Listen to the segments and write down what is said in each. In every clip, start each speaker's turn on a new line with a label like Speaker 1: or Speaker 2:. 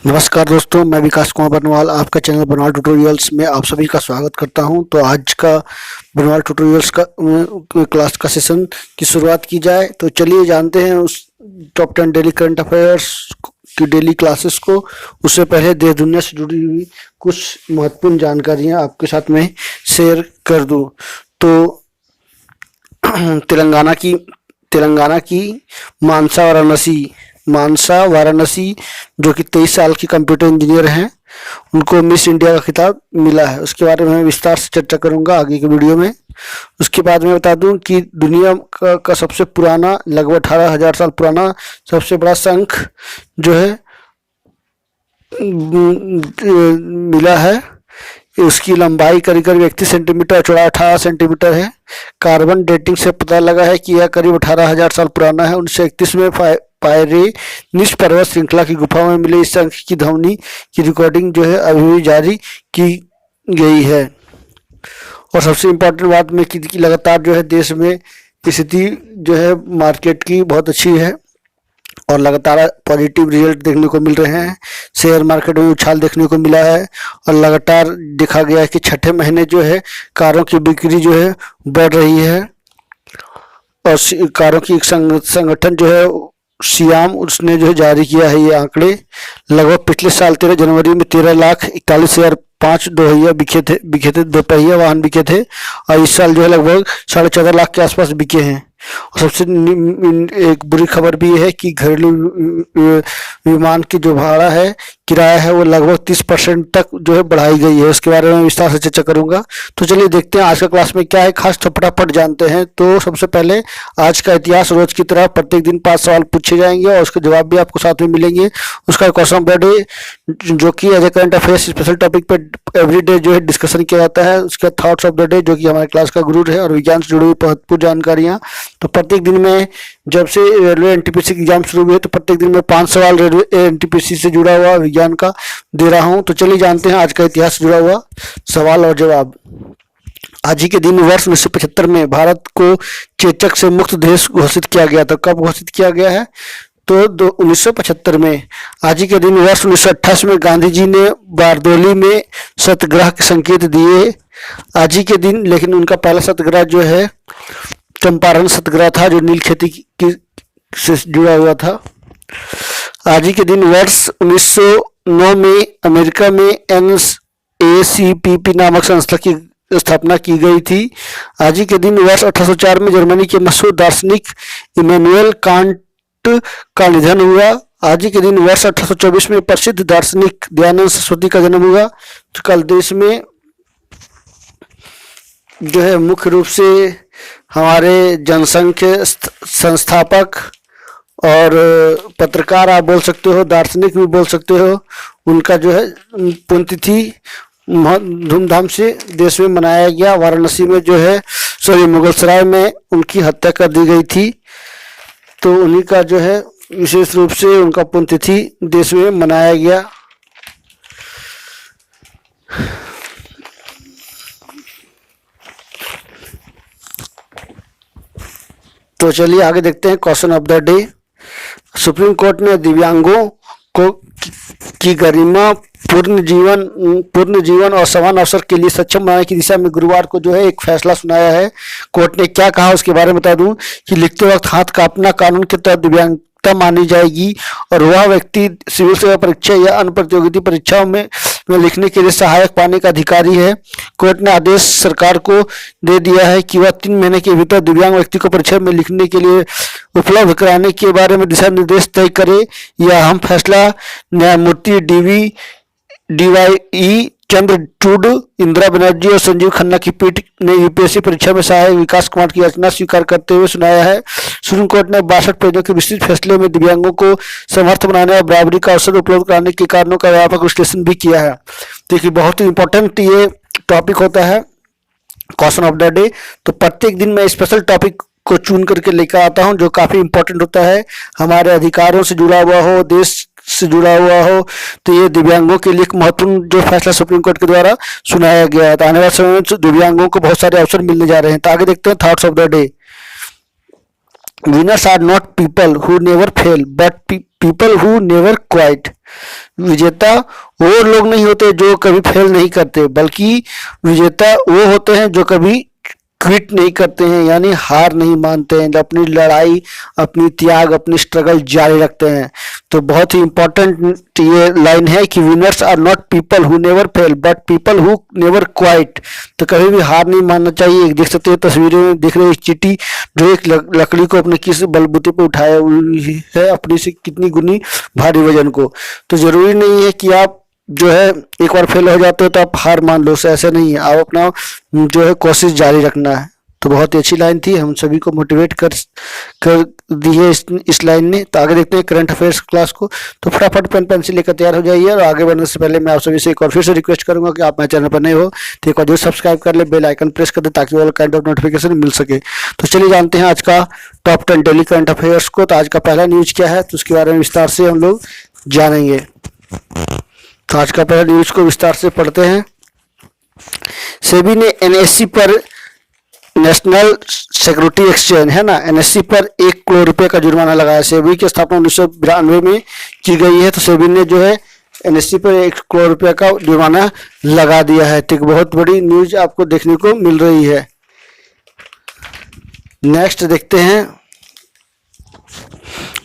Speaker 1: नमस्कार दोस्तों, मैं विकास कुमार बरनवाल आपका चैनल बनवाल ट्यूटोरियल्स में आप सभी का स्वागत करता हूं। तो आज का बनवाल ट्यूटोरियल्स का क्लास का सेशन की शुरुआत की जाए। तो चलिए जानते हैं उस टॉप 10 डेली करंट अफेयर्स की डेली क्लासेस को। उससे पहले देश दुनिया से जुड़ी हुई कुछ महत्वपूर्ण जानकारियां आपके साथ में शेयर कर दूं। तो तेलंगाना की मानसा वाराणसी जो कि 23 साल की कंप्यूटर इंजीनियर हैं, उनको मिस इंडिया का खिताब मिला है। उसके बारे में मैं विस्तार से चर्चा करूंगा आगे के वीडियो में। उसके बाद मैं बता दूं कि दुनिया का सबसे पुराना, लगभग 18,000 साल पुराना सबसे बड़ा शंख जो है मिला है। उसकी लंबाई करीब 31 सेंटीमीटर, चौड़ाई 18 सेंटीमीटर है। कार्बन डेटिंग से पता लगा है कि यह करीब 18,000 साल पुराना है। 1931 में पायरेनिस पर्वत श्रृंखला की गुफा में मिले इस शंख की ध्वनि की रिकॉर्डिंग जो है अभी भी जारी की गई है। और सबसे इम्पोर्टेंट बात में कि लगातार जो है देश में स्थिति जो है मार्केट की बहुत अच्छी है और लगातार पॉजिटिव रिजल्ट देखने को मिल रहे हैं। शेयर मार्केट में उछाल देखने को मिला है और लगातार देखा गया है कि छठे महीने जो है कारों की बिक्री जो है बढ़ रही है। और कारों की एक संगठन जो है सियाम, उसने जो है जारी किया है ये आंकड़े। लगभग पिछले साल 13 जनवरी में 13,41,005 दोपहिया वाहन बिके थे और इस साल जो है लगभग 14.5 लाख के आसपास बिके हैं। और सबसे एक बुरी खबर भी है कि घरेलू विमान की जो भाड़ा है, किराया है, वो लगभग 30% तक जो है बढ़ाई गई है। उसके बारे में विस्तार से चर्चा करूंगा। तो चलिए देखते हैं आज का क्लास में क्या है खास, तो फटाफट जानते हैं। तो सबसे पहले आज का इतिहास। रोज की तरह प्रत्येक दिन 5 सवाल पूछे जाएंगे और उसके जवाब भी आपको साथ में मिलेंगे। उसका क्वेश्चन ऑफ द डे जो कि as a current affairs special topic पे एवरीडे जो है डिस्कशन किया जाता है। उसके थॉट्स ऑफ द डे जो कि हमारे क्लास का गुरु है और विज्ञान से जुड़ी हुई महत्वपूर्ण जानकारियाँ। तो प्रत्येक दिन में जब से रेलवे एनटीपीसी की एग्जाम शुरू हुई है तो प्रत्येक दिन में 5 सवाल रेलवे एनटीपीसी से जुड़ा हुआ विज्ञान का दे रहा हूं। तो चलिए जानते हैं आज का इतिहास से जुड़ा हुआ सवाल और जवाब। आज ही के दिन वर्ष 1975 में भारत को चेचक से मुक्त देश घोषित किया गया था। कब घोषित किया गया है? तो 1975 में। आज ही के दिन वर्ष 1928 में गांधी जी ने बारदोली में सत्याग्रह के संकेत दिए। आज ही के दिन, लेकिन उनका पहला सत्याग्रह जो है चंपारण सत्याग्रह था जो नील खेती की से जुड़ा हुआ था। आज ही के दिन वर्ष 1909 में अमेरिका में NAACP नामक संस्था की स्थापना की गई थी। आज ही के दिन वर्ष 1804 में जर्मनी के मशहूर दार्शनिक इमैनुएल कांट का निधन हुआ। आज ही के दिन वर्ष 1824 में प्रसिद्ध दार्शनिक दयानंद सरस्वती का जन्म हुआ। तो कल देश में जो है मुख्य रूप से हमारे जनसंघ के संस्थापक और पत्रकार आप बोल सकते हो, दार्शनिक भी बोल सकते हो, उनका जो है पुण्यतिथि धूमधाम से देश में मनाया गया। वाराणसी में जो है मुगलसराय में उनकी हत्या कर दी गई थी। तो उन्हीं का जो है विशेष रूप से उनका पुण्यतिथि देश में मनाया गया। तो चलिए आगे देखते हैं question of the day. Supreme court ने दिव्यांगों को की गरिमा पूर्ण जीवन और समान अवसर के लिए सक्षम बनाने की दिशा में गुरुवार को जो है एक फैसला सुनाया है। कोर्ट ने क्या कहा उसके बारे में बता दूं कि लिखते वक्त हाथ कांपना कानून के तहत दिव्यांगता मानी जाएगी और वह व्यक्ति सिविल सेवा परीक्षा या अन्य प्रतियोगिता परीक्षाओं में लिखने के लिए सहायक पाने का अधिकारी है। कोर्ट ने आदेश सरकार को दे दिया है कि वह 3 महीने के भीतर दिव्यांग व्यक्ति को परीक्षा में लिखने के लिए उपलब्ध कराने के बारे में दिशा निर्देश तय करे। यह अहम फैसला न्यायमूर्ति DY चंद्रचूड़, इंदिरा बनर्जी और संजीव खन्ना की पीठ ने यूपीएससी परीक्षा में सहायक विकास कुमार की याचना स्वीकार करते हुए सुनाया है। सुप्रीम कोर्ट ने 62 पेजों के विस्तृत फैसले में दिव्यांगों को समर्थ बनाने और बराबरी का अवसर उपलब्ध कराने के कारणों का व्यापक विश्लेषण भी किया है। देखिए बहुत ही इंपॉर्टेंट ये टॉपिक होता है क्वेश्चन ऑफ द डे। तो प्रत्येक दिन मैं स्पेशल टॉपिक को चुन करके लेकर आता हूं जो काफी इंपॉर्टेंट होता है, हमारे अधिकारों से जुड़ा हुआ हो, देश से जुड़ा हुआ हो। तो ये दिव्यांगों के लिए एक महत्वपूर्ण जो फैसला सुप्रीम कोर्ट के द्वारा सुनाया गया है। तो आने वाले समय में दिव्यांगों को बहुत सारे अवसर मिलने जा रहे हैं। तो आगे देखते हैं thoughts of the day. Winners are not people who never fail, but people who never quite. विजेता वो लोग नहीं होते जो कभी फेल नहीं करते, बल्कि विजेता वो होते हैं जो कभी क्विट नहीं करते हैं, यानी हार नहीं मानते हैं, अपनी लड़ाई, अपनी त्याग, अपनी स्ट्रगल जारी रखते हैं। तो बहुत ही इंपॉर्टेंट ये लाइन है कि winners are not people who never fail but people who never quit. तो कभी भी हार नहीं मानना चाहिए। एक देख सकते हैं तस्वीरें में दिख रही है चींटी जो एक लकड़ी को अपने किस बलबूते पर उठाया हुई है, अपनी से कितनी गुनी भारी वजन को। तो जरूरी नहीं है कि आप जो है एक बार फेल हो जाते हो तो आप हार मान लो, ऐसे नहीं है। आप अपना जो है कोशिश जारी रखना है। तो बहुत ही अच्छी लाइन थी, हम सभी को मोटिवेट कर दी है इस लाइन ने। तो आगे देखते हैं करंट अफेयर्स क्लास को। तो फटाफट पेन पेंसिल लेकर तैयार हो जाइए। और आगे बढ़ने से पहले मैं आप सभी से एक और फिर से रिक्वेस्ट करूंगा कि आप मेरे चैनल पर नए हो तो एक बार जरूर सब्सक्राइब कर ले, बेल आइकन प्रेस कर दे ताकि ऑल काइंड ऑफ नोटिफिकेशन मिल सके। तो चलिए जानते हैं आज का टॉप 10 डेली करंट अफेयर्स को। तो आज का पहला न्यूज क्या है तो उसके बारे में विस्तार से हम लोग जानेंगे। तो आज का पहला न्यूज को विस्तार से पढ़ते हैं। सेबी ने एनएससी पर, नेशनल सिक्योरिटी एक्सचेंज है ना, एनएससी पर 1 करोड़ रुपए का जुर्माना लगाया। सेबी की स्थापना 1992 में की गई है। तो सेबी ने जो है एनएससी पर 1 करोड़ रुपए का जुर्माना लगा दिया है। तो एक बहुत बड़ी न्यूज आपको देखने को मिल रही है। नेक्स्ट देखते हैं,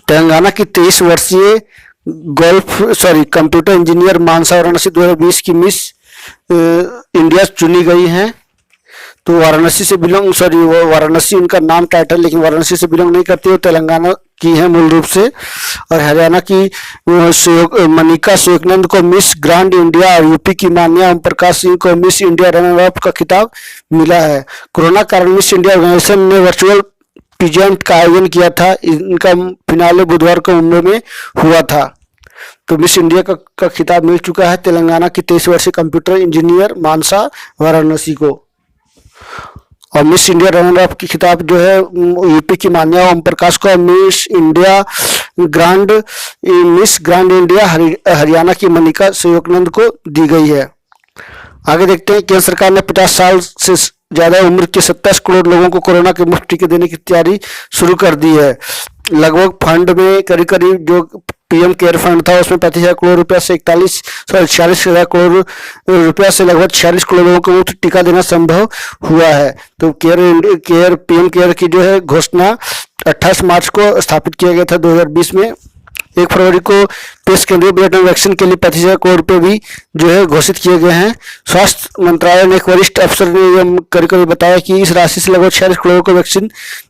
Speaker 1: तेलंगाना की 23 वर्षीय कंप्यूटर इंजीनियर मानसा वाराणसी 2020 की मिस इंडिया चुनी गई हैं। तो वाराणसी से बिलोंग, वो वाराणसी उनका नाम टाइटल, लेकिन वाराणसी से बिलोंग नहीं करती, वो तेलंगाना की है मूल रूप से। और हरियाणा की मनिका सुयोगनंद को मिस ग्रांड इंडिया और यूपी की मान्या ओम प्रकाश सिंह को मिस इंडिया रनर अप का खिताब मिला है। कोरोना कारण मिस इंडिया ऑर्गेनाइजेशन ने वर्चुअल पीजेंट का आयोजन किया था। इनका फिनाले बुधवार को मुंबई में हुआ था। तो मिस इंडिया का खिताब मिल चुका है तेलंगाना की 23 वर्षीय कंप्यूटर इंजीनियर मानसा वाराणसी को। और मिस इंडिया रनर अप की खिताब जो है यूपी की मान्या ओम प्रकाश को, मिस ग्रांड इंडिया हरियाणा की मनिका सुयोगनंद को दी गई है। आगे देखते हैं, केंद्र सरकार ने 50 साल से ज्यादा उम्र के 27 करोड़ लोगों को कोरोना के मुफ्त टीके देने की तैयारी शुरू कर दी है। लगभग फंड में करीब जो पीएम केयर फंड था उसमें 35,000 करोड़ रुपया से 46,000 करोड़ रुपया से लगभग 46 करोड़ लोगों को मुफ्त टीका देना संभव हुआ है। तो पीएम केयर की जो है घोषणा 28 मार्च को स्थापित किया गया था 2020 में। 1 फरवरी को पेश केंद्रीय बजट में वैक्सीन के लिए 35,000 करोड़ रुपए भी जो है घोषित किए गए हैं। स्वास्थ्य मंत्रालय ने एक वरिष्ठ अफसर ने यह करीब बताया कि इस राशि से लगभग 46 करोड़ को वैक्सीन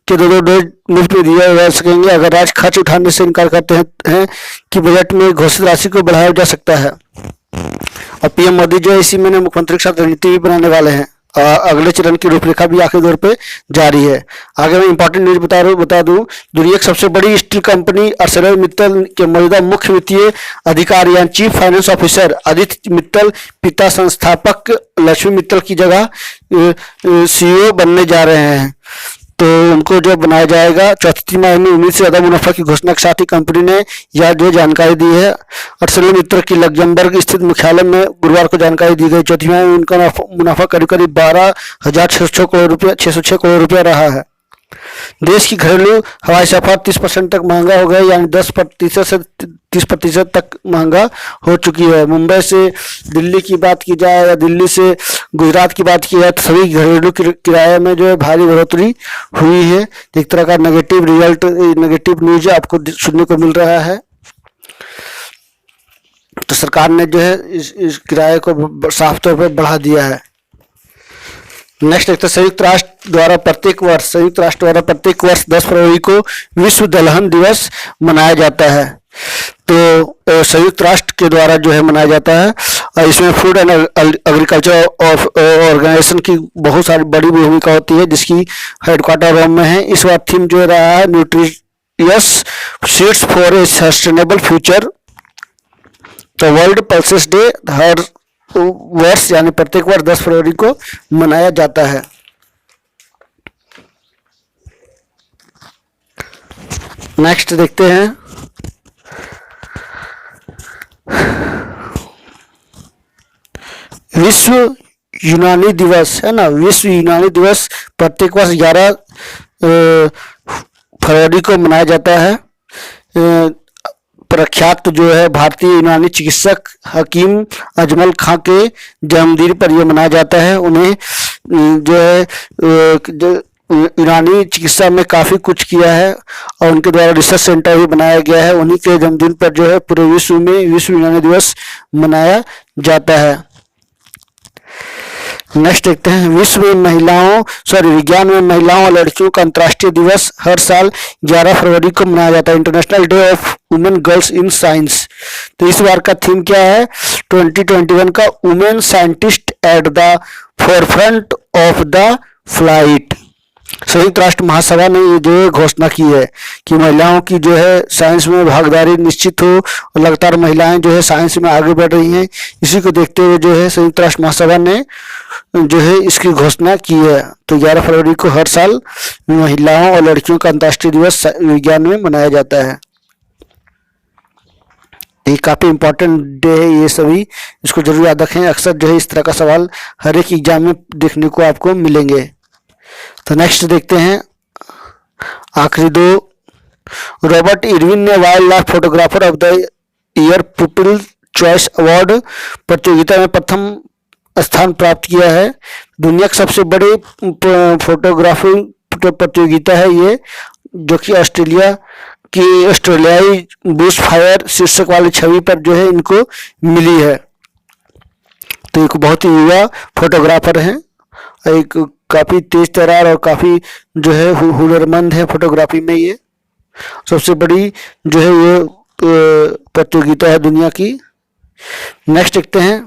Speaker 1: के 2 डोज मुफ्त में दिया जा सकेंगे अगर राज्य खर्च उठाने से इनकार करते हैं कि बजट में घोषित राशि को बढ़ाया जा सकता है। और पीएम मोदी जो है इसी महीने मुख्यमंत्री के साथ रणनीति भी बनाने वाले हैं। अगले चरण की रूपरेखा भी आखिरी दौर पे जारी है। आगे मैं इंपॉर्टेंट न्यूज बता दूं, दुनिया की सबसे बड़ी स्टील कंपनी ArcelorMittal के मौजूदा मुख्य वित्तीय अधिकारी यानी chief finance officer Aditya Mittal पिता संस्थापक लक्ष्मी मित्तल की जगह CEO बनने जा रहे हैं। तो उनको जो बनाया जाएगा। चौथी तिमाही में उम्मीद से ज्यादा मुनाफा की घोषणा के साथ ही कंपनी ने यह जो जानकारी दी है। ArcelorMittal की लग्जमबर्ग स्थित मुख्यालय में गुरुवार को जानकारी दी गई। चौथी तिमाही में उनका मुनाफा करीब 12,606 करोड़ रुपया रहा है। देश की घरेलू हवाई सफर 30% तक महंगा हो गया, यानी 10% से 30% तक महंगा हो चुकी है। मुंबई से दिल्ली की बात की जाए या दिल्ली से गुजरात की बात की जाए तो सभी घरेलू किराए में जो है भारी बढ़ोतरी हुई है। एक तरह का नेगेटिव न्यूज आपको सुनने को मिल रहा है। तो सरकार ने जो है इस किराए को साफ तौर पर बढ़ा दिया है। नेक्स्ट देखते हैं, संयुक्त राष्ट्र द्वारा प्रत्येक वर्ष 10 फरवरी को विश्व दलहन दिवस मनाया जाता है। तो संयुक्त राष्ट्र के द्वारा जो है मनाया जाता है। और इसमें फूड एंड एग्रीकल्चर ऑर्गेनाइजेशन की बहुत सारी बड़ी भूमिका होती है, जिसकी हेडक्वार्टर रोम में है। इस बार थीम जो रहा है nutritious seeds for a sustainable future. तो वर्ल्ड पल्सेस डे हर वर्ष यानी प्रत्येक वर्ष 10 फरवरी को मनाया जाता है। नेक्स्ट देखते हैं, विश्व यूनानी दिवस है ना। विश्व यूनानी दिवस प्रत्येक वर्ष 11 फरवरी को मनाया जाता है। प्रख्यात जो है भारतीय यूनानी चिकित्सक हकीम अजमल खां के जन्मदिन पर यह मनाया जाता है। उन्हें जो है जो यूनानी चिकित्सा में काफ़ी कुछ किया है और उनके द्वारा रिसर्च सेंटर भी बनाया गया है। उन्हीं के जन्मदिन पर जो है पूरे विश्व में विश्व यूनानी दिवस मनाया जाता है। नेक्स्ट देखते हैं विज्ञान में महिलाओं और लड़कियों का अंतर्राष्ट्रीय दिवस हर साल 11 फरवरी को मनाया जाता है, international day of women girls in science. तो इस बार का थीम क्या है 2021 का, women scientist at the forefront of the flight. संयुक्त राष्ट्र महासभा ने ये जो है घोषणा की है कि महिलाओं की जो है साइंस में भागीदारी निश्चित हो और लगातार महिलाएं जो है साइंस में आगे बढ़ रही हैं। इसी को देखते हुए जो है संयुक्त राष्ट्र महासभा ने जो है इसकी घोषणा की है। तो 11 फरवरी को हर साल महिलाओं और लड़कियों का अंतर्राष्ट्रीय दिवस विज्ञान में मनाया जाता है। ये काफ़ी इम्पोर्टेंट डे है ये सभी, इसको जरूर याद रखें। अक्सर जो है इस तरह का सवाल हर एक एग्जाम में देखने को आपको मिलेंगे। तो नेक्स्ट देखते हैं आखिरी दो। रॉबर्ट इरविन ने wild life photographer of the year people choice award प्रतियोगिता में प्रथम स्थान प्राप्त किया है। दुनिया की सबसे बड़ी फोटोग्राफी प्रतियोगिता है ये, जो कि ऑस्ट्रेलियाई बुश फायर शीर्षक वाली छवि पर जो है इनको मिली है। तो एक बहुत ही युवा फोटोग्राफर हैं, एक काफ़ी तेज तर्रार और काफ़ी जो है हुनरमंद है फोटोग्राफी में। ये सबसे बड़ी जो है ये प्रतियोगिता है दुनिया की। नेक्स्ट देखते हैं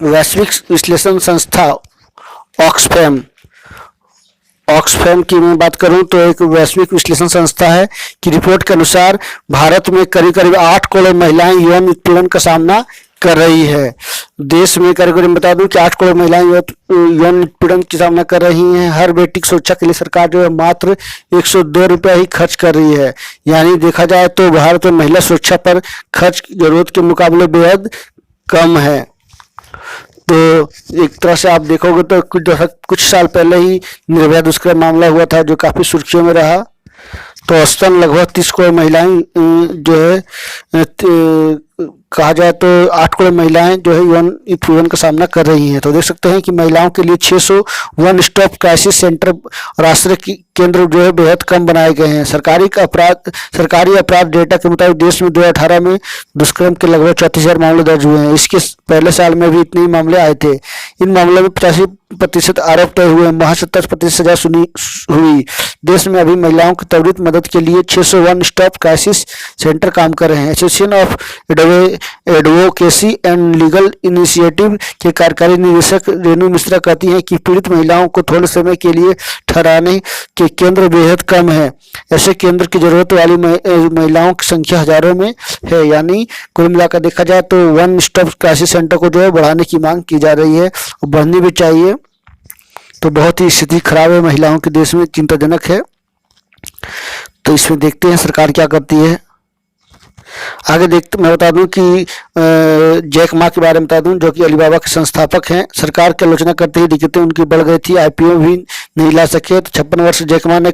Speaker 1: वैश्विक विश्लेषण संस्था ऑक्सफैम की मैं बात करूं तो एक वैश्विक विश्लेषण संस्था है कि रिपोर्ट के अनुसार भारत में करीब करीब 8 करोड़ महिलाएं यौन उत्पीड़न का सामना कर रही है। देश में करीब करीब बता दूं कि 8 करोड़ महिलाएं यौन उत्पीड़न का सामना कर रही हैं। हर बेटी की सुरक्षा के लिए सरकार जो है मात्र 102 रुपया ही खर्च कर रही है। यानी देखा जाए तो भारत में महिला सुरक्षा पर खर्च जरूरत के मुकाबले बेहद कम है। तो एक तरह से आप देखोगे तो कुछ साल पहले ही निर्भया दुष्कर्म मामला हुआ था जो काफ़ी सुर्खियों में रहा। तो औसतन लगभग 30 करोड़ महिलाएं जो है कहा जाए तो 8 करोड़ महिलाएं जो है यौन उत्पीड़न का सामना कर रही हैं। तो देख सकते हैं कि महिलाओं के लिए 600 वन स्टॉप क्राइसिस सेंटर और आश्रय केंद्र जो है बेहद कम बनाए गए हैं। सरकारी अपराध डेटा के मुताबिक देश में 2018 में दुष्कर्म के लगभग 34,000 मामले दर्ज हुए हैं। इसके पहले साल में भी इतने ही मामले आए थे। इन मामलों में 85% आरोप तय हुए, महज 70% सजा सुनी हुई। देश में अभी महिलाओं की त्वरित मदद के लिए 600 वन स्टॉप क्राइसिस सेंटर काम कर रहे हैं। Association of advocacy and legal initiative के कार्यकारी निदेशक रेणु मिश्रा कहती हैं कि पीड़ित महिलाओं को थोड़े समय के लिए ठहराने के केंद्र बेहद कम है। ऐसे केंद्र की जरूरत वाली महिलाओं की संख्या हजारों में है। यानी कुल मिलाकर देखा जाए तो वन स्टॉप क्राइसिस सेंटर को जो है बढ़ाने की मांग की जा रही है और बढ़नी भी चाहिए। तो बहुत ही स्थिति खराब है महिलाओं के देश में, चिंताजनक है। तो इसमें देखते हैं सरकार क्या करती है। आगे देखते मैं बता दूं कि जैक मा के बारे में बता दूं जो कि अलीबाबा के संस्थापक हैं। सरकार की आलोचना करते ही दिक्कतें उनकी बढ़ गई थी, आईपीओ भी नहीं ला सके। तो 56 वर्ष जैक मा ने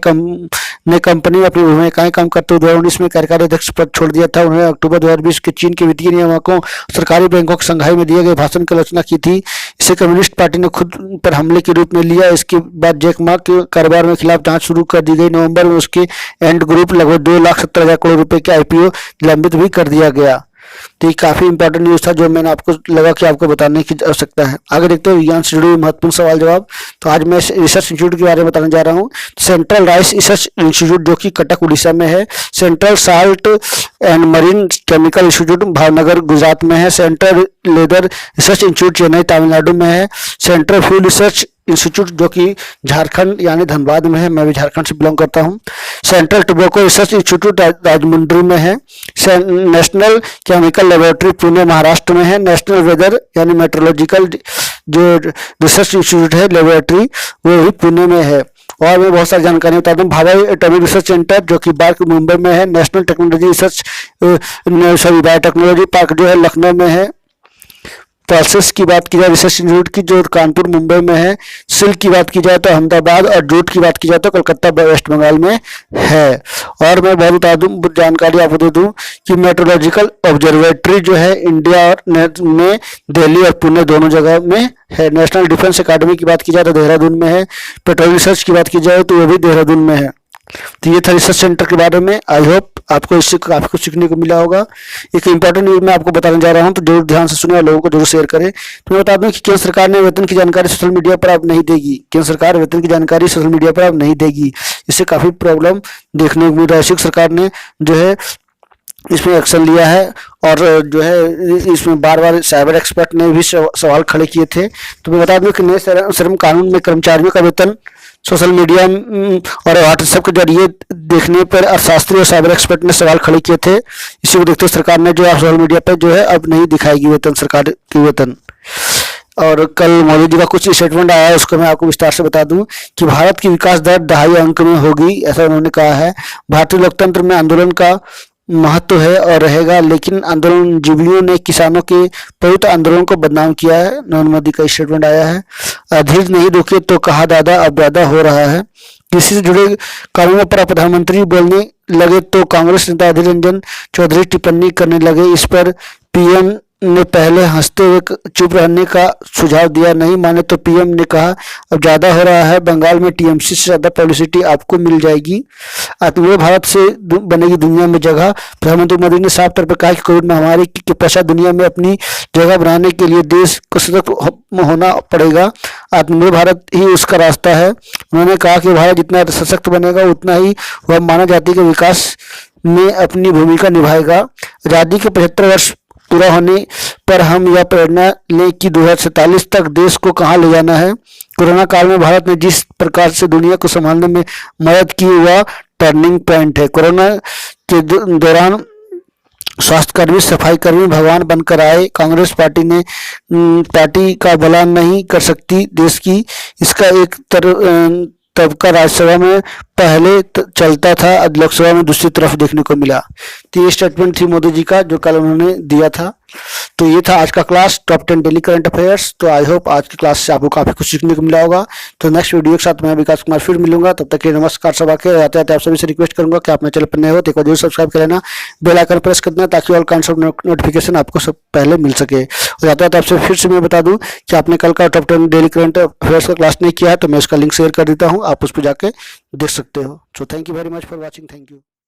Speaker 1: कंपनी में अपनी भूमिकाएं कम करते हुए 2019 में कार्यकारी अध्यक्ष पद छोड़ दिया था। उन्होंने अक्टूबर 2020 के चीन के वित्तीय नियामकों सरकारी बैंकों की शंघाई में दिए गए भाषण की आलोचना की थी। इसे कम्युनिस्ट पार्टी ने खुद पर हमले के रूप में लिया। इसके बाद जैक मा के कारोबार में खिलाफ जांच शुरू कर दी गई। नवंबर में उसके एंड ग्रुप लगभग 2,70,000 करोड़ रुपए के आईपीओ निलंबित भी कर दिया गया। तो ये काफी इंपॉर्टेंट न्यूज था जो मैंने आपको लगा कि आपको बताने की आवश्यकता है। आगे देखते हैं विज्ञान से जुड़े महत्वपूर्ण सवाल जवाब। तो आज मैं रिसर्च इंस्टीट्यूट के बारे में बताने जा रहा हूँ। सेंट्रल राइस रिसर्च इंस्टीट्यूट जो कि कटक उड़ीसा में है। Central salt and marine chemical institute Bhavnagar Gujarat में है। Central leather research institute Chennai Tamil Nadu में है। सेंट्रल फूड रिसर्च इंस्टीट्यूट जो कि झारखंड यानी धनबाद में है, मैं भी झारखंड से बिलोंग करता हूँ। सेंट्रल टोबैको रिसर्च इंस्टीट्यूट राजमुंड्री में है। National chemical laboratory Pune Maharashtra में है। नेशनल वेदर यानी मेट्रोलॉजिकल जो रिसर्च इंस्टीट्यूट है लेबोरेटरी वो भी पुणे में है। और मैं बहुत सारी जानकारी बता दूं, भाभा एटॉमिक रिसर्च सेंटर जो कि बार्क मुंबई में है। National technology research biotechnology park जो है लखनऊ में है। पल्सेस की बात की जाए रिसर्च इंस्टीट्यूट की, जो कानपुर मुंबई में है, सिल्क की बात की जाए तो अहमदाबाद, और जूट की बात की जाए तो कोलकाता वेस्ट बंगाल में है। और मैं बहुत बता दूं, जानकारी आपको दे दूं कि मेट्रोलॉजिकल ऑब्जर्वेटरी जो है इंडिया और में दिल्ली और पुणे दोनों जगह में है। नेशनल डिफेंस अकादमी की बात की जाए तो देहरादून में है। पेट्रोल रिसर्च की बात की जाए तो वो भी देहरादून में है। तो ये था रिसर्च सेंटर के बारे में। आई होप आपको इससे काफी कुछ सीखने को मिला होगा। एक इंपॉर्टेंट न्यूज मैं आपको बताने जा रहा हूं, तो जरूर ध्यान से सुने और लोगों को जरूर शेयर करें। तो मैं बता दूं कि केंद्र सरकार ने वेतन की जानकारी सोशल मीडिया पर अब नहीं देगी। केंद्र सरकार वेतन की जानकारी सोशल मीडिया पर अब नहीं देगी। इससे काफी प्रॉब्लम देखने को मिल रहा है। सरकार ने जो है इसमें एक्शन लिया है, और जो है इसमें बार बार साइबर एक्सपर्ट ने भी सवाल खड़े किए थे। तो मैं बता दूं कि नए श्रम कानून में कर्मचारियों का वेतन सोशल मीडिया और व्हाट्सएप के जरिए देखने पर अर्थशास्त्री और साइबर एक्सपर्ट ने सवाल खड़े किए थे। इसी को देखते हुए सरकार ने जो है सोशल मीडिया पर जो है अब नहीं दिखाएगी वेतन, सरकार की वेतन। और कल मोदी जी का कुछ स्टेटमेंट आया है, उसको मैं आपको विस्तार से बता दूं कि भारत की विकास दर 2.5 अंक में होगी, ऐसा उन्होंने कहा है। भारतीय लोकतंत्र में आंदोलन का महत्व है और रहेगा, लेकिन आंदोलनजीवियों ने किसानों के पवित्र आंदोलन को बदनाम किया है। नरेंद्र मोदी का स्टेटमेंट आया है। धीरज नहीं रोके तो कहा दादा, अब ज्यादा हो रहा है। कृषि से जुड़े कानूनों पर प्रधानमंत्री बोलने लगे तो कांग्रेस नेता अधीर रंजन चौधरी टिप्पणी करने लगे। इस पर पीएम ने पहले हंसते हुए चुप रहने का सुझाव दिया। नहीं माने तो पीएम ने कहा अब ज्यादा हो रहा है, बंगाल में टीएमसी से ज्यादा पब्लिसिटी आपको मिल जाएगी। आत्मनिर्भर भारत से बनेगी दुनिया में जगह। प्रधानमंत्री मोदी ने साफ तौर पर कहा कि कोविड महामारी के पश्चात दुनिया में अपनी जगह बनाने के लिए देश को सतर्क होना पड़ेगा। आत्मनिर्भर भारत ही उसका रास्ता है। उन्होंने कहा कि भारत जितना सशक्त बनेगा उतना ही वह मानव जाति के विकास में अपनी भूमिका निभाएगा। आजादी के 75 वर्ष पूरा होने पर हम यह प्रेरणा लें कि 2047 तक देश को कहां ले जाना है। कोरोना काल में भारत ने जिस प्रकार से दुनिया को संभालने में मदद की वह टर्निंग पॉइंट है। कोरोना के दौरान स्वास्थ्यकर्मी, सफाई कर्मी भगवान बनकर आए। कांग्रेस पार्टी का भला नहीं कर सकती देश की, इसका एक तबका राज्यसभा में पहले चलता था, अब लोकसभा में दूसरी तरफ देखने को मिला। तो ये स्टेटमेंट थी मोदी जी का जो कल उन्होंने दिया था। तो ये था आज का class top 10 daily current affairs. तो आई होप आज की क्लास से आपको काफी कुछ सीखने को मिला होगा। तो नेक्स्ट वीडियो के साथ मैं विकास कुमार फिर मिलूंगा। तब तक के नमस्कार सब आके आते आते आप सभी से रिक्वेस्ट करूंगा कि आप मेरे चैनल पर नए हो तो एक बार जरूर सब्सक्राइब कर लेना, बेल आइकन प्रेस कर देना ताकि ऑल काइंड्स ऑफ नोटिफिकेशन आपको सब पहले मिल सके। और आते आते आपसे फिर से मैं बता दूं कि आपने कल का टॉप 10 डेली करंट अफेयर्स का क्लास नहीं किया है तो मैं इसका लिंक शेयर कर देता हूँ, आप उस पर जाके देख सकते हो। So thank you very much for watching. Thank you.